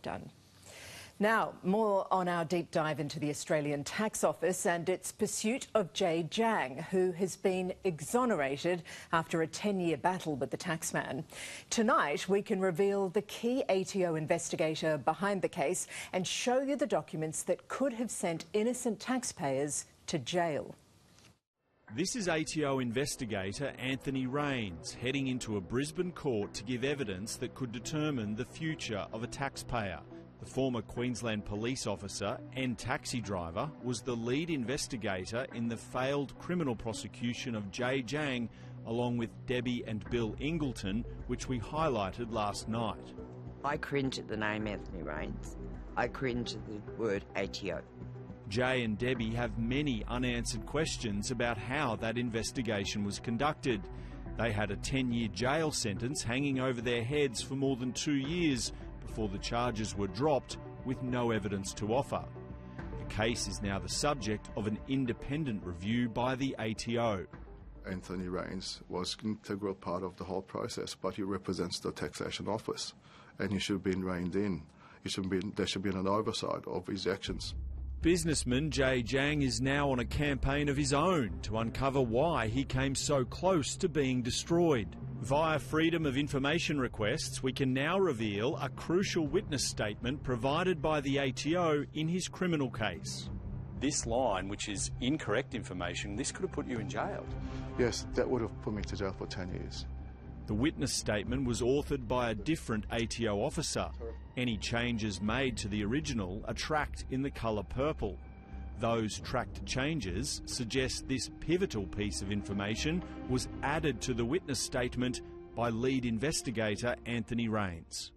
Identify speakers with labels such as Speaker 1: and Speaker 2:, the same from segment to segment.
Speaker 1: done. Now, more on our deep dive into the Australian Tax Office and its pursuit of Jay Jiang, who has been exonerated after a 10-year battle with the taxman. Tonight, we can reveal the key ATO investigator behind the case and show you the documents that could have sent innocent taxpayers to jail.
Speaker 2: This is ATO investigator Anthony Rains heading into a Brisbane court to give evidence that could determine the future of a taxpayer. The former Queensland police officer and taxi driver was the lead investigator in the failed criminal prosecution of Jay Jiang, along with Debbie and Bill Ingleton, which we highlighted last night.
Speaker 3: I cringe at the name Anthony Rains. I cringe at the word ATO.
Speaker 2: Jay and Debbie have many unanswered questions about how that investigation was conducted. They had a 10-year jail sentence hanging over their heads for more than 2 years before the charges were dropped with no evidence to offer. The case is now the subject of an independent review by the ATO.
Speaker 4: Anthony Rains was an integral part of the whole process, but he represents the taxation office and he should have been reined in. There should be an oversight of his actions.
Speaker 2: Businessman Jay Jiang is now on a campaign of his own to uncover why he came so close to being destroyed. Via Freedom of Information requests, we can now reveal a crucial witness statement provided by the ATO in his criminal case. This line, which is incorrect information, this could have put you in jail.
Speaker 4: Yes, that would have put me to jail for 10 years.
Speaker 2: The witness statement was authored by a different ATO officer. Any changes made to the original are tracked in the colour purple. Those tracked changes suggest this pivotal piece of information was added to the witness statement by lead investigator Anthony Rains.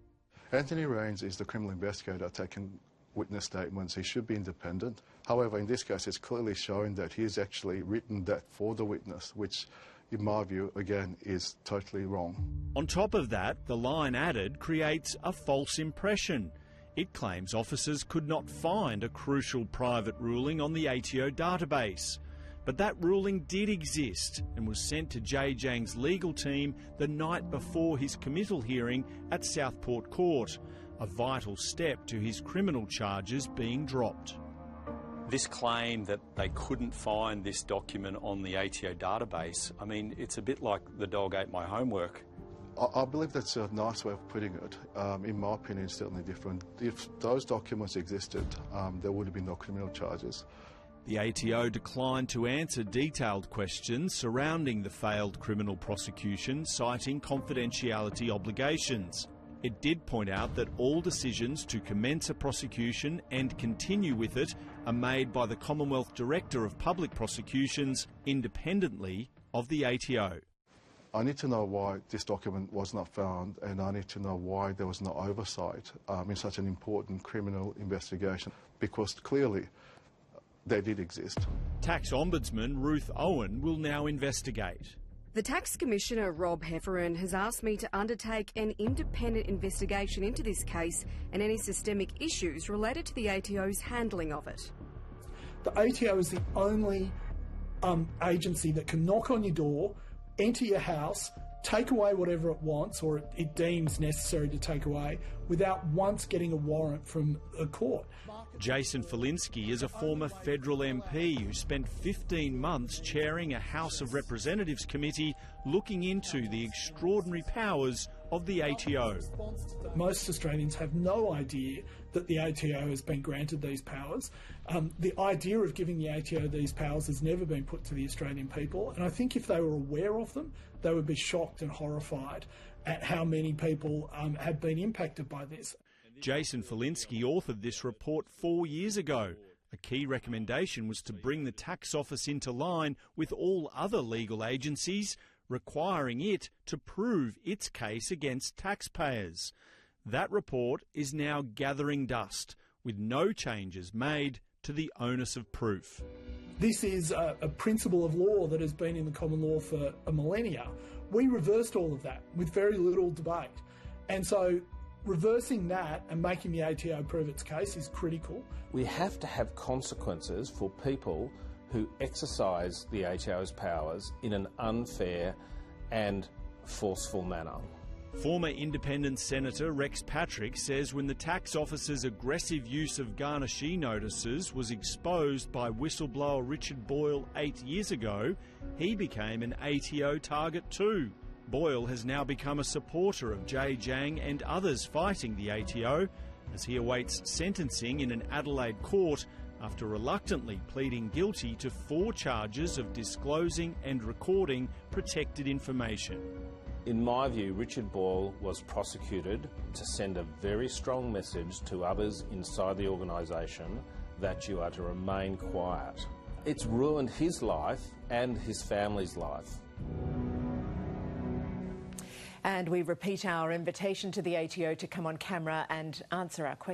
Speaker 4: Anthony Rains is the criminal investigator taking witness statements. He should be independent. However, in this case, it's clearly showing that he's actually written that for the witness, which in my view, again, is totally wrong.
Speaker 2: On top of that, the line added creates a false impression. It claims officers could not find a crucial private ruling on the ATO database. But that ruling did exist and was sent to Jay Jiang's legal team the night before his committal hearing at Southport Court, a vital step to his criminal charges being dropped. This claim that they couldn't find this document on the ATO database, I mean, it's a bit like the dog ate my homework.
Speaker 4: I believe that's a nice way of putting it. In my opinion, it's certainly different. If those documents existed, there would have been no criminal charges.
Speaker 2: The ATO declined to answer detailed questions surrounding the failed criminal prosecution, citing confidentiality obligations. It did point out that all decisions to commence a prosecution and continue with it are made by the Commonwealth Director of Public Prosecutions independently of the ATO.
Speaker 4: I need to know why this document was not found, and I need to know why there was no oversight in such an important criminal investigation, because clearly they did exist.
Speaker 2: Tax Ombudsman Ruth Owen will now investigate.
Speaker 5: The Tax Commissioner, Rob Heffernan, has asked me to undertake an independent investigation into this case and any systemic issues related to the ATO's handling of it.
Speaker 6: The ATO is the only agency that can knock on your door, enter your house, take away whatever it wants or it deems necessary to take away without once getting a warrant from a court.
Speaker 2: Jason Falinski is a former federal MP who spent 15 months chairing a House of Representatives committee looking into the extraordinary powers of the ATO.
Speaker 6: Most Australians have no idea that the ATO has been granted these powers. The idea of giving the ATO these powers has never been put to the Australian people, and I think if they were aware of them, they would be shocked and horrified at how many people have been impacted by this.
Speaker 2: Jason Falinski authored this report 4 years ago. A key recommendation was to bring the tax office into line with all other legal agencies, requiring it to prove its case against taxpayers. That report is now gathering dust, with no changes made to the onus of proof.
Speaker 6: This is a principle of law that has been in the common law for a millennia. We reversed all of that with very little debate. And so reversing that and making the ATO prove its case is critical.
Speaker 7: We have to have consequences for people who exercise the ATO's powers in an unfair and forceful manner.
Speaker 2: Former Independent Senator Rex Patrick says when the tax office's aggressive use of garnishee notices was exposed by whistleblower Richard Boyle 8 years ago, he became an ATO target too. Boyle has now become a supporter of Jay Jiang and others fighting the ATO as he awaits sentencing in an Adelaide court after reluctantly pleading guilty to 4 charges of disclosing and recording protected information.
Speaker 7: In my view, Richard Boyle was prosecuted to send a very strong message to others inside the organisation that you are to remain quiet. It's ruined his life and his family's life.
Speaker 1: And we repeat our invitation to the ATO to come on camera and answer our questions.